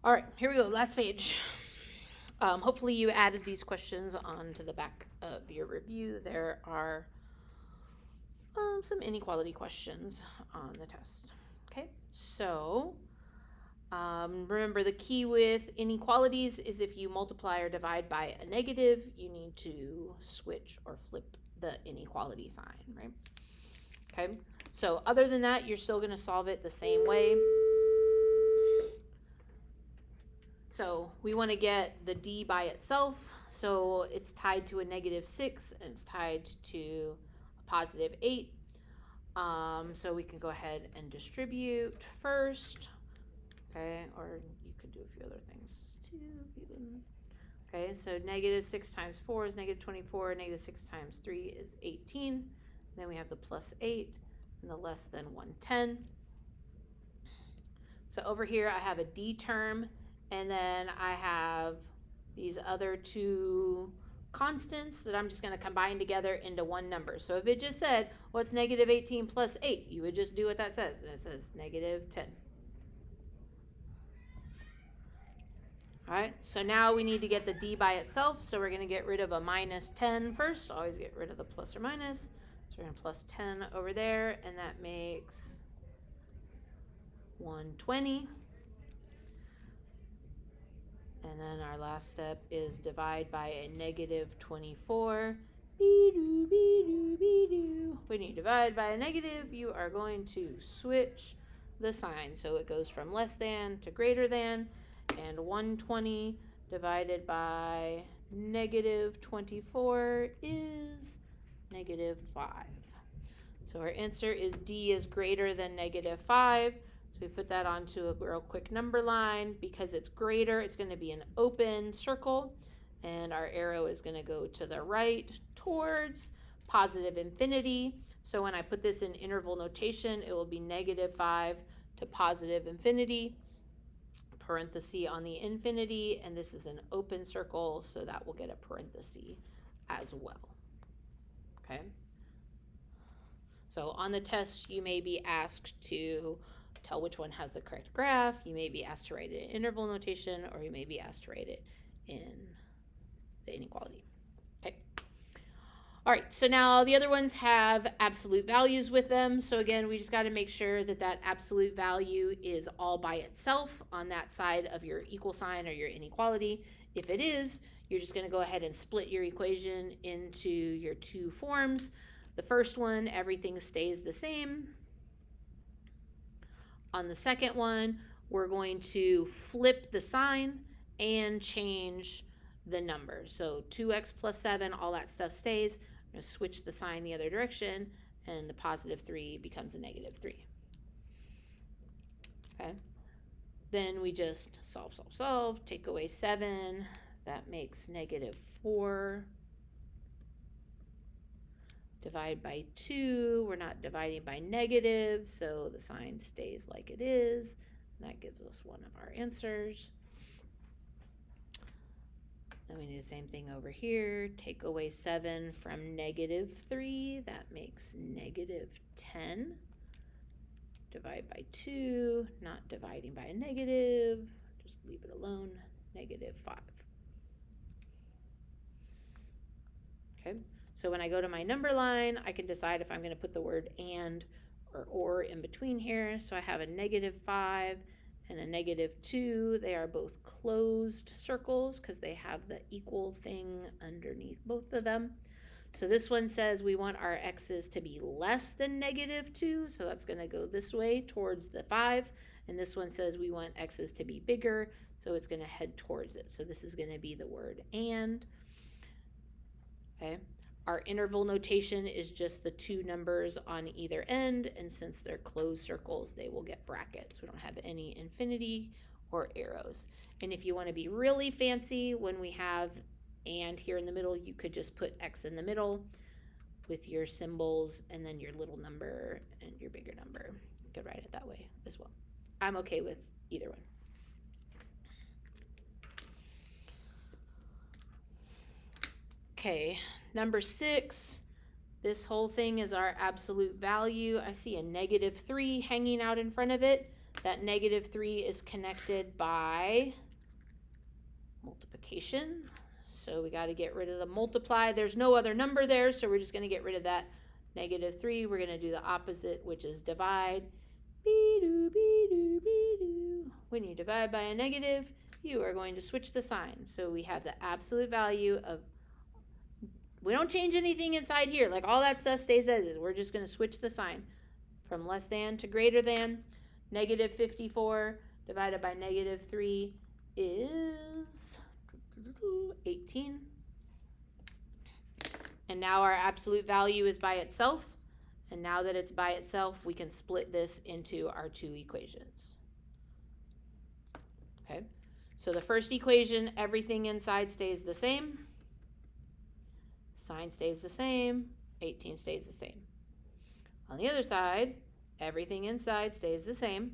All right, here we go. Last page. Hopefully you added these questions onto the back of your review. There are some inequality questions on the test. Okay, so remember the key with inequalities is if you multiply or divide by a negative, you need to switch or flip the inequality sign, right? Okay, so other than that, you're still going to solve it the same way. So we want to get the d by itself. So it's tied to a -6 and it's tied to a +8. So we can go ahead and distribute first. Okay, or you could do a few other things too. Okay, so -6 times 4 is -24. -6 times 3 is 18. Then we have the +8 and the less than 110. So over here I have a d term. And then I have these other two constants that I'm just going to combine together into one number. So if it just said, what's -18 plus 8? You would just do what that says. And it says -10. All right, so now we need to get the d by itself. So we're going to get rid of a -10 first. Always get rid of the plus or minus. So we're going to plus 10 over there. And that makes 120. And then our last step is divide by a -24. When you divide by a negative, you are going to switch the sign. So it goes from less than to greater than. And 120 divided by -24 is -5. So our answer is D is greater than -5. So we put that onto a real quick number line. Because it's greater, it's going to be an open circle. And our arrow is going to go to the right towards positive infinity. So when I put this in interval notation, it will be -5 to positive infinity. Parenthesis on the infinity. And this is an open circle, so that will get a parenthesis as well. Okay. So on the test, you may be asked to tell which one has the correct graph. You may be asked to write it in interval notation, or you may be asked to write it in the inequality. Okay. All right, so now the other ones have absolute values with them. So again, we just got to make sure that that absolute value is all by itself on that side of your equal sign or your inequality. If it is, you're just going to go ahead and split your equation into your two forms. The first one, everything stays the same. On the second one, we're going to flip the sign and change the number. So 2x plus 7, all that stuff stays. I'm going to switch the sign the other direction, and the +3 becomes a -3. Okay. Then we just solve. Take away 7. That makes -4. Divide by 2, we're not dividing by negative, so the sign stays like it is. And that gives us one of our answers. Then we do the same thing over here. Take away 7 from -3, that makes -10. Divide by 2, not dividing by a negative, just leave it alone, -5. Okay. So when I go to my number line, I can decide if I'm going to put the word and or in between here. So I have a -5 and a -2. They are both closed circles because they have the equal thing underneath both of them. So this one says we want our x's to be less than -2. So that's going to go this way towards the 5. And this one says we want x's to be bigger. So it's going to head towards it. So this is going to be the word and. Okay. Our interval notation is just the two numbers on either end, and since they're closed circles, they will get brackets. We don't have any infinity or arrows. And if you want to be really fancy, when we have and here in the middle, you could just put x in the middle with your symbols and then your little number and your bigger number. You could write it that way as well. I'm okay with either one. Okay, number 6, this whole thing is our absolute value. I see a -3 hanging out in front of it. That negative 3 is connected by multiplication. So we got to get rid of the multiply. There's no other number there, so we're just going to get rid of that negative 3. We're going to do the opposite, which is divide. Be-doo, be-doo, be-doo. When you divide by a negative, you are going to switch the sign. So we have the absolute value of, we don't change anything inside here. Like all that stuff stays as is. We're just going to switch the sign from less than to greater than. Negative 54 divided by negative 3 is 18. And now our absolute value is by itself. And now that it's by itself, we can split this into our two equations. Okay, so the first equation, everything inside stays the same. Sign stays the same. 18 stays the same. On the other side, everything inside stays the same.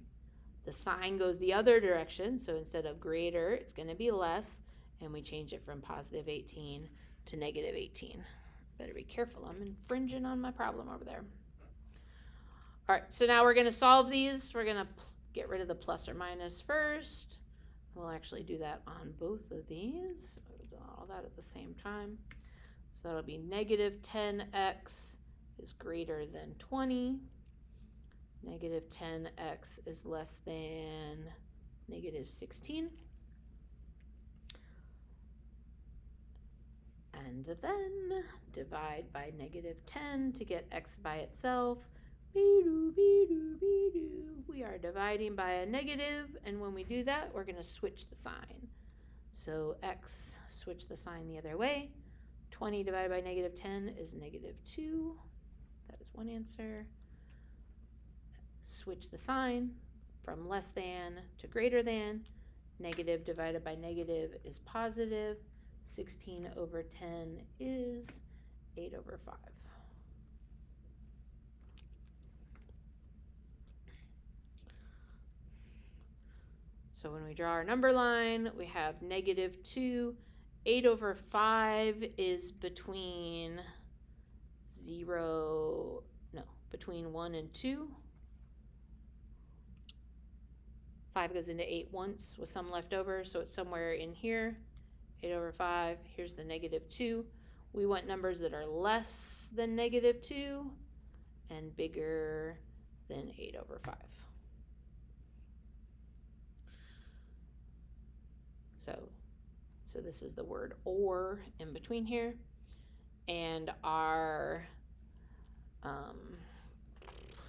The sign goes the other direction, so instead of greater, it's going to be less, and we change it from positive 18 to negative 18. Better be careful, I'm infringing on my problem over there. All right, so now we're going to solve these. We're going to get rid of the plus or minus first. We'll actually do that on both of these. We'll do all that at the same time. So that'll be negative 10x is greater than 20. Negative 10x is less than negative 16. And then divide by negative 10 to get x by itself. Be-doo, be-doo, be-doo. We are dividing by a negative, and when we do that, we're going to switch the sign. So x, switch the sign the other way. 20 divided by negative 10 is negative 2. That is one answer. Switch the sign from less than to greater than. Negative divided by negative is positive. 16 over 10 is 8 over 5. So when we draw our number line, we have negative 2. 8 over 5 is between between 1 and 2. 5 goes into 8 once with some left over, so it's somewhere in here. 8 over 5, here's the negative 2. We want numbers that are less than negative 2 and bigger than 8 over 5. So this is the word or in between here. And our,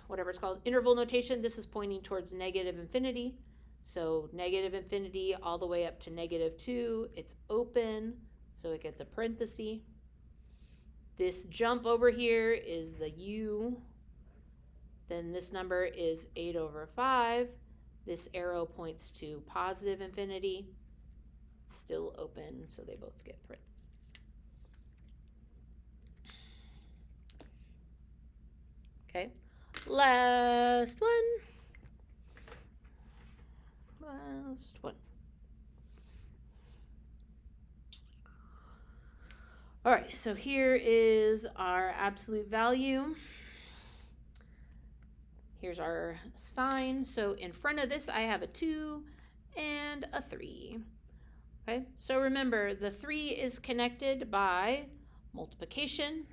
whatever it's called, interval notation, this is pointing towards negative infinity. So negative infinity all the way up to negative 2, it's open, so it gets a parenthesis. This jump over here is the u. Then this number is 8 over 5. This arrow points to positive infinity. It's still open, so they both get parentheses. Okay, last one. All right, so here is our absolute value. Here's our sign. So in front of this, I have a 2 and a 3. Okay, so remember, the 3 is connected by multiplication.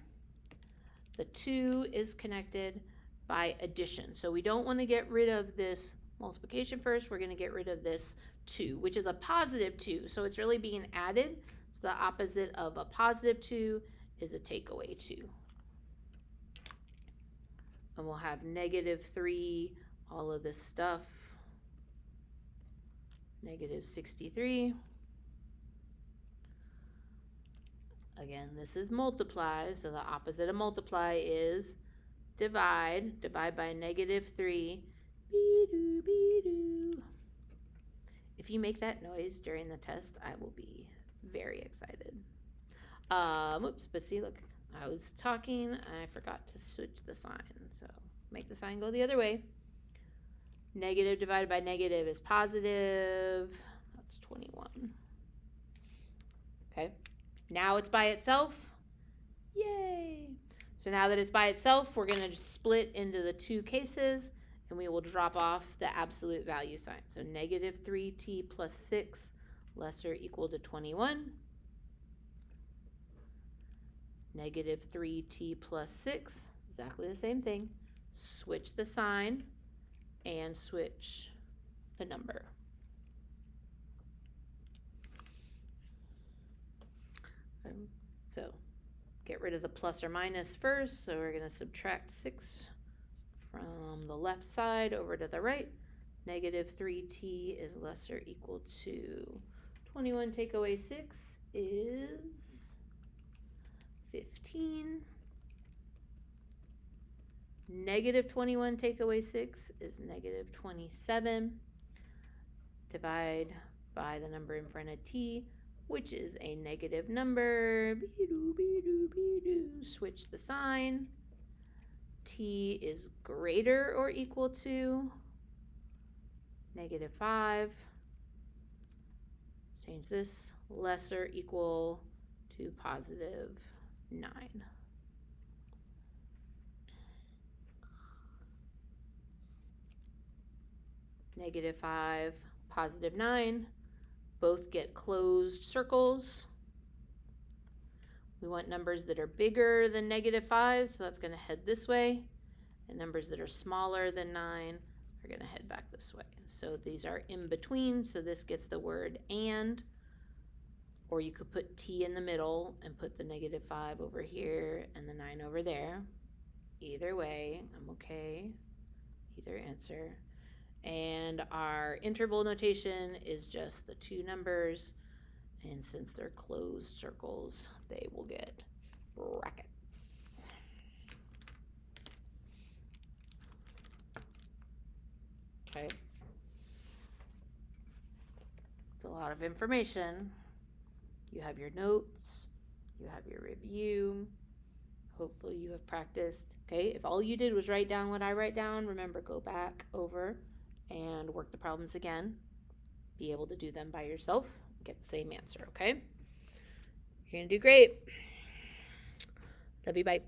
The 2 is connected by addition. So we don't want to get rid of this multiplication first. We're going to get rid of this 2, which is a positive 2. So it's really being added. So the opposite of a positive 2 is a takeaway 2. And we'll have negative 3, all of this stuff. Negative 63. Again, this is multiply, so the opposite of multiply is divide. Divide by negative 3. Be-doo, be-doo. If you make that noise during the test, I will be very excited. Oops, but see, look, I was talking, I forgot to switch the sign, so make the sign go the other way. Negative divided by negative is positive. That's 21. Okay. Now it's by itself. Yay! So now that it's by itself, we're going to split into the two cases, and we will drop off the absolute value sign. So negative 3t plus 6 lesser equal to 21. Negative 3t plus 6, exactly the same thing. Switch the sign and switch the number. So get rid of the plus or minus first. So we're going to subtract 6 from the left side over to the right. Negative 3t is lesser or equal to 21. Take away 6 is 15. Negative 21 take away 6 is negative 27. Divide by the number in front of t, which is a negative number. Switch the sign. T is greater or equal to negative 5. Change this, lesser equal to positive 9. Negative 5, positive 9, both get closed circles. We want numbers that are bigger than negative 5, so that's going to head this way. And numbers that are smaller than 9 are going to head back this way. So these are in between, so this gets the word and. Or you could put t in the middle and put the negative 5 over here and the 9 over there. Either way, I'm okay. Either answer. And our interval notation is just the two numbers, and since they're closed circles, they will get brackets. Okay. It's a lot of information. You have your notes, you have your review. Hopefully you have practiced. Okay, if all you did was write down what I write down, remember, go back over and work the problems again. Be able to do them by yourself. Get the same answer, okay? You're going to do great. Love you, bye.